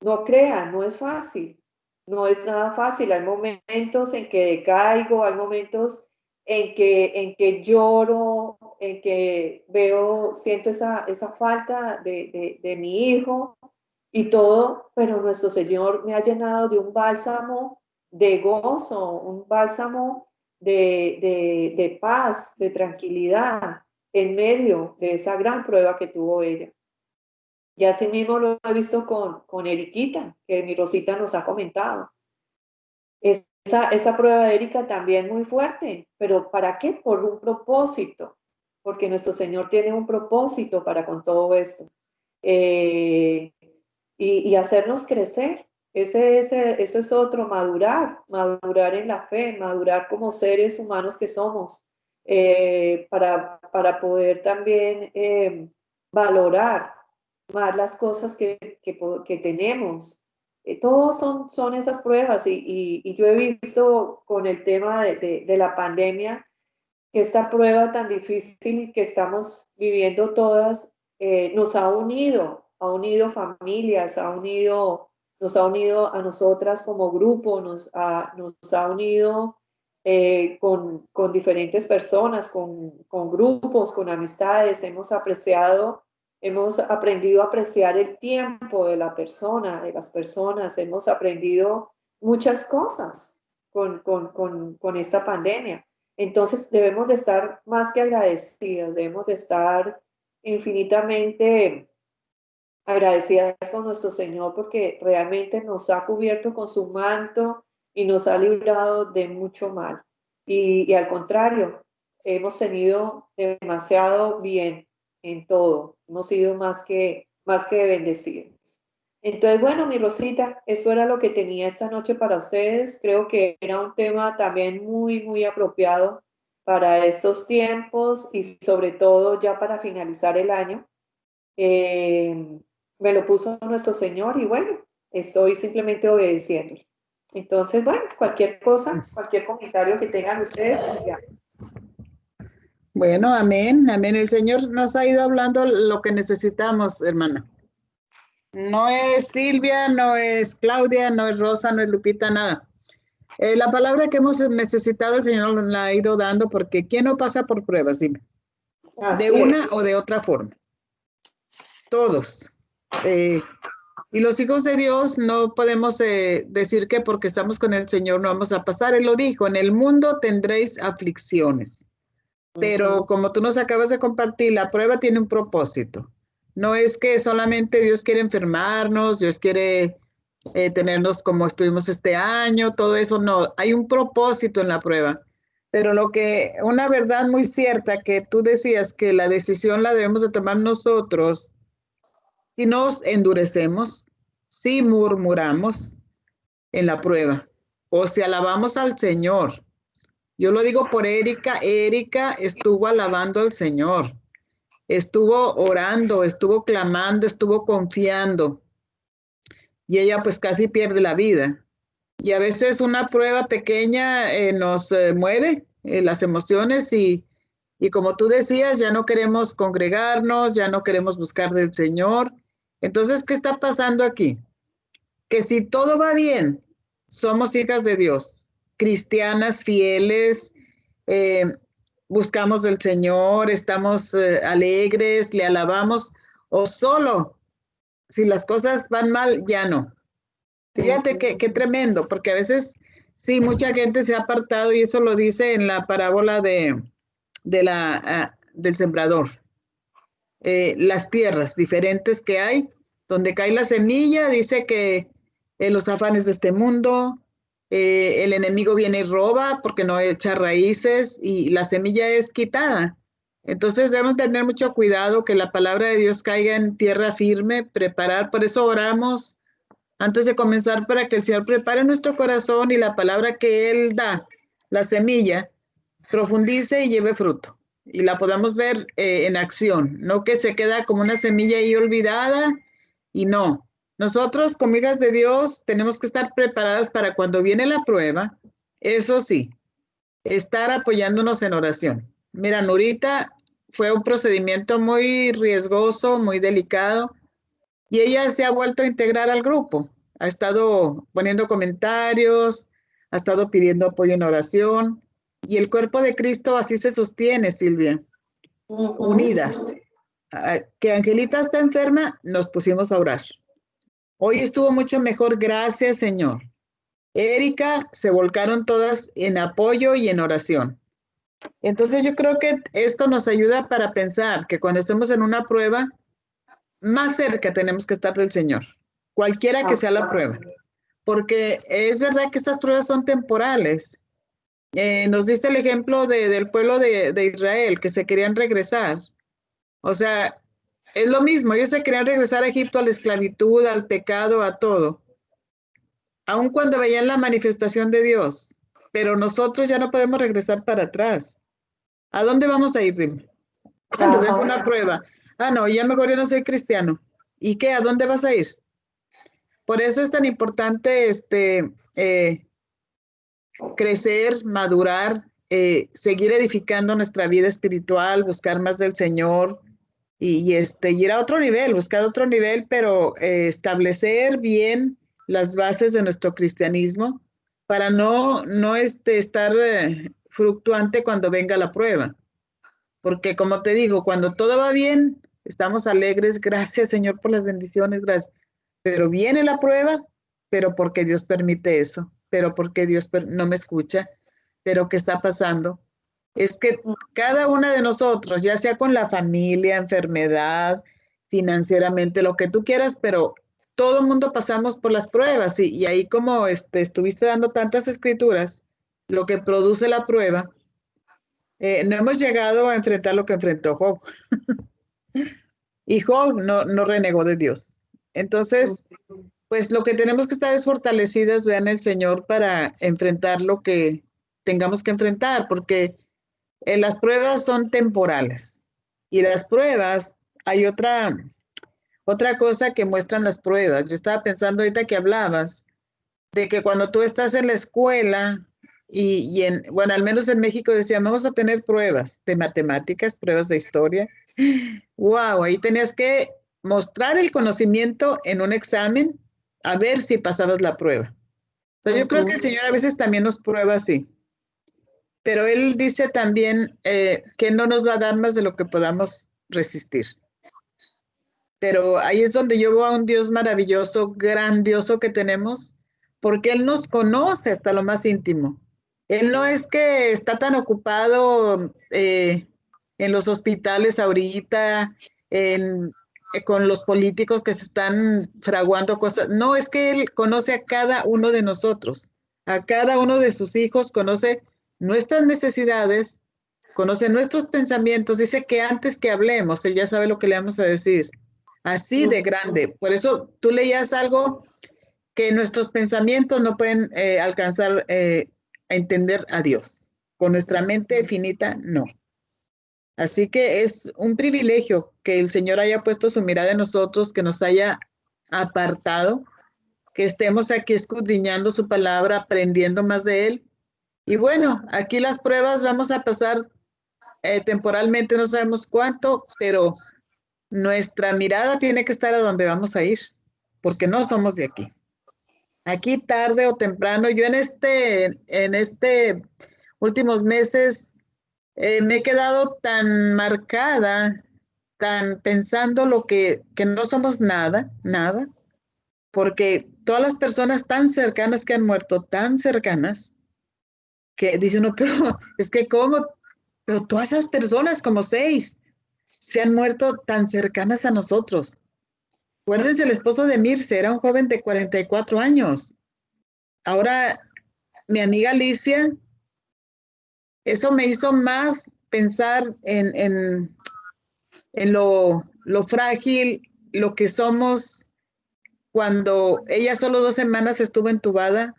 no crea, no es fácil, no es nada fácil. Hay momentos en que decaigo, hay momentos en que lloro, en que siento esa falta de mi hijo y todo, pero nuestro Señor me ha llenado de un bálsamo de gozo, un bálsamo de paz, de tranquilidad en medio de esa gran prueba que tuvo ella. Y así mismo lo he visto con Eriquita, que mi Rosita nos ha comentado. Esa prueba de Erika también muy fuerte, pero ¿para qué? Por un propósito, porque nuestro Señor tiene un propósito para con todo esto. Eh, y hacernos crecer. Eso es otro, madurar en la fe, madurar como seres humanos que somos, para poder también valorar más las cosas que tenemos. Todos son esas pruebas y yo he visto con el tema de la pandemia que esta prueba tan difícil que estamos viviendo todas nos ha unido familias, nos ha unido a nosotras como grupo, nos ha unido con diferentes personas, con grupos, con amistades. Hemos aprendido a apreciar el tiempo de de las personas, hemos aprendido muchas cosas con esta pandemia. Entonces debemos de estar más que agradecidas, debemos de estar infinitamente agradecidas con nuestro Señor porque realmente nos ha cubierto con su manto y nos ha librado de mucho mal. Y al contrario, hemos tenido demasiado bien en todo, hemos sido más que bendecidos. Entonces, bueno, mi Rosita, eso era lo que tenía esta noche para ustedes. Creo que era un tema también muy, muy apropiado para estos tiempos y sobre todo ya para finalizar el año. Eh, Me lo puso nuestro Señor y bueno, estoy simplemente obedeciendo. Entonces, bueno, cualquier cosa, cualquier comentario que tengan ustedes, ya. Bueno, amén, amén. El Señor nos ha ido hablando lo que necesitamos, hermana. No es Silvia, no es Claudia, no es Rosa, no es Lupita, nada. La palabra que hemos necesitado el Señor nos la ha ido dando porque ¿quién no pasa por pruebas? Dime. De una o de otra forma. Todos. Y los hijos de Dios no podemos decir que porque estamos con el Señor no vamos a pasar. Él lo dijo, en el mundo tendréis aflicciones. Pero como tú nos acabas de compartir, la prueba tiene un propósito. No es que solamente Dios quiere enfermarnos, Dios quiere tenernos como estuvimos este año, todo eso, no. Hay un propósito en la prueba. Pero una verdad muy cierta que tú decías que la decisión la debemos de tomar nosotros. Si nos endurecemos, si murmuramos en la prueba, o si alabamos al Señor. Yo lo digo por Erika. Erika estuvo alabando al Señor, estuvo orando, estuvo clamando, estuvo confiando. Y ella pues casi pierde la vida. Y a veces una prueba pequeña nos mueve las emociones y como tú decías, ya no queremos congregarnos, ya no queremos buscar del Señor. Entonces, ¿qué está pasando aquí? Que si todo va bien, somos hijas de Dios, cristianas, fieles, eh, buscamos del Señor, estamos alegres, le alabamos, o solo, si las cosas van mal, ya no. Fíjate qué tremendo, porque a veces sí, mucha gente se ha apartado y eso lo dice en la parábola de del sembrador. Las tierras diferentes que hay, donde cae la semilla, dice que los afanes de este mundo, el enemigo viene y roba porque no echa raíces y la semilla es quitada. Entonces debemos tener mucho cuidado que la palabra de Dios caiga en tierra firme, preparar, por eso oramos antes de comenzar para que el Señor prepare nuestro corazón y la palabra que Él da, la semilla, profundice y lleve fruto y la podamos ver en acción, no que se queda como una semilla ahí olvidada y no. Nosotros como hijas de Dios tenemos que estar preparadas para cuando viene la prueba, eso sí, estar apoyándonos en oración. Mira, Nurita fue un procedimiento muy riesgoso, muy delicado, y ella se ha vuelto a integrar al grupo. Ha estado poniendo comentarios, ha estado pidiendo apoyo en oración, y el cuerpo de Cristo así se sostiene, Silvia, unidas. Que Angelita está enferma, nos pusimos a orar. Hoy estuvo mucho mejor, gracias, Señor. Erika, se volcaron todas en apoyo y en oración. Entonces yo creo que esto nos ayuda para pensar que cuando estemos en una prueba, más cerca tenemos que estar del Señor, cualquiera que sea la prueba, porque es verdad que estas pruebas son temporales. Nos diste el ejemplo del pueblo de Israel, que se querían regresar. O sea, es lo mismo, ellos se querían regresar a Egipto, a la esclavitud, al pecado, a todo, aun cuando veían la manifestación de Dios, pero nosotros ya no podemos regresar para atrás. ¿A dónde vamos a ir? Dime. Cuando venga una prueba. Ah, no, ya mejor yo no soy cristiano. ¿Y qué? ¿A dónde vas a ir? Por eso es tan importante crecer, madurar, seguir edificando nuestra vida espiritual, buscar más del Señor y ir a otro nivel, buscar otro nivel, pero establecer bien las bases de nuestro cristianismo para no estar fluctuante cuando venga la prueba. Porque como te digo, cuando todo va bien, estamos alegres, gracias Señor por las bendiciones, gracias. Pero viene la prueba, pero porque Dios permite eso, pero porque Dios no me escucha, pero ¿qué está pasando? Es que cada una de nosotros, ya sea con la familia, enfermedad, financieramente, lo que tú quieras, pero todo el mundo pasamos por las pruebas y ahí como estuviste dando tantas escrituras, lo que produce la prueba, no hemos llegado a enfrentar lo que enfrentó Job. Y Job no renegó de Dios. Entonces, pues lo que tenemos que estar es fortalecidas, vean el Señor, para enfrentar lo que tengamos que enfrentar, porque las pruebas son temporales. Y las pruebas, hay otra cosa que muestran las pruebas. Yo estaba pensando ahorita que hablabas de que cuando tú estás en la escuela bueno, al menos en México decían, vamos a tener pruebas de matemáticas, pruebas de historia. Wow, ahí tenías que mostrar el conocimiento en un examen a ver si pasabas la prueba. Entonces, yo creo que el Señor a veces también nos prueba así, pero Él dice también que no nos va a dar más de lo que podamos resistir. Pero ahí es donde yo veo a un Dios maravilloso, grandioso que tenemos, porque Él nos conoce hasta lo más íntimo. Él no es que está tan ocupado en los hospitales ahorita, con los políticos que se están fraguando cosas. No, es que Él conoce a cada uno de nosotros, a cada uno de sus hijos, conoce nuestras necesidades, conoce nuestros pensamientos. Dice que antes que hablemos, Él ya sabe lo que le vamos a decir. Así de grande. Por eso tú leías algo que nuestros pensamientos no pueden alcanzar a entender a Dios. Con nuestra mente finita, no. Así que es un privilegio que el Señor haya puesto su mirada en nosotros, que nos haya apartado, que estemos aquí escudriñando su palabra, aprendiendo más de Él. Y bueno, aquí las pruebas vamos a pasar temporalmente, no sabemos cuánto, pero nuestra mirada tiene que estar a donde vamos a ir, porque no somos de aquí. Aquí tarde o temprano, yo en este últimos meses me he quedado tan marcada, tan pensando que no somos nada, nada, porque todas las personas tan cercanas que han muerto, tan cercanas, que dicen, no, pero es que cómo Pero todas esas personas, como 6, se han muerto tan cercanas a nosotros. Acuérdense, el esposo de Mirce era un joven de 44 años. Ahora, mi amiga Alicia, eso me hizo más pensar en lo frágil, lo que somos cuando ella solo 2 semanas estuvo entubada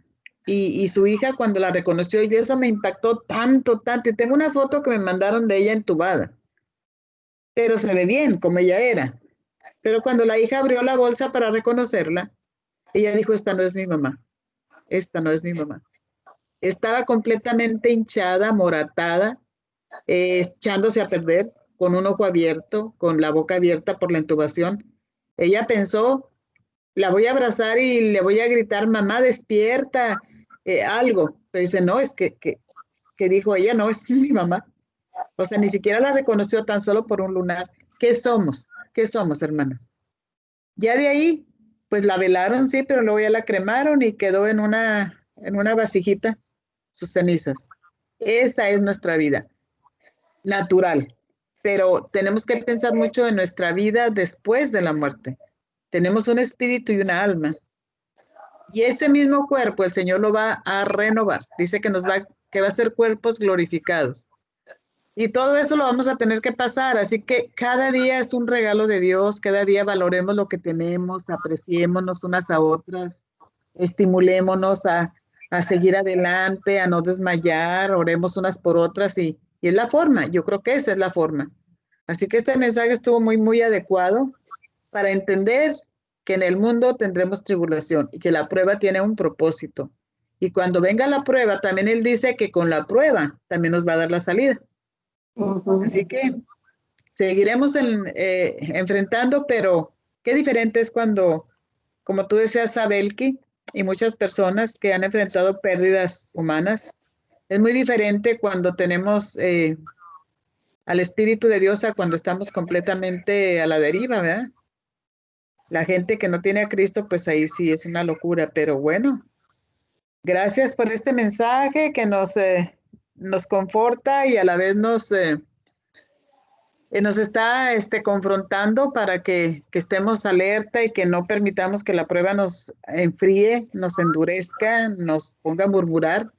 y su hija cuando la reconoció, y eso me impactó tanto, tanto. Y tengo una foto que me mandaron de ella entubada, pero se ve bien como ella era. Pero cuando la hija abrió la bolsa para reconocerla, ella dijo, esta no es mi mamá, esta no es mi mamá. Estaba completamente hinchada, moratada, echándose a perder, con un ojo abierto, con la boca abierta por la intubación. Ella pensó, la voy a abrazar y le voy a gritar, mamá, despierta, algo. Pero dice, no, es que dijo ella, no, es mi mamá. O sea, ni siquiera la reconoció tan solo por un lunar. ¿Qué somos? ¿Qué somos, hermanas? Ya de ahí, pues la velaron, sí, pero luego ya la cremaron y quedó en una vasijita sus cenizas. Esa es nuestra vida, natural. Pero tenemos que pensar mucho en nuestra vida después de la muerte. Tenemos un espíritu y una alma. Y ese mismo cuerpo el Señor lo va a renovar. Dice que va a ser cuerpos glorificados. Y todo eso lo vamos a tener que pasar. Así que cada día es un regalo de Dios. Cada día valoremos lo que tenemos, apreciémonos unas a otras, estimulémonos a seguir adelante, a no desmayar, oremos unas por otras y es la forma. Yo creo que esa es la forma. Así que este mensaje estuvo muy, muy adecuado para entender que en el mundo tendremos tribulación y que la prueba tiene un propósito. Y cuando venga la prueba, también Él dice que con la prueba también nos va a dar la salida. Así que seguiremos enfrentando, pero qué diferente es cuando, como tú decías, Sabelki, y muchas personas que han enfrentado pérdidas humanas, es muy diferente cuando tenemos al Espíritu de Dios a cuando estamos completamente a la deriva, ¿verdad? La gente que no tiene a Cristo, pues ahí sí es una locura, pero bueno, gracias por este mensaje que nos conforta y a la vez nos está confrontando para que estemos alerta y que no permitamos que la prueba nos enfríe, nos endurezca, nos ponga a murmurar,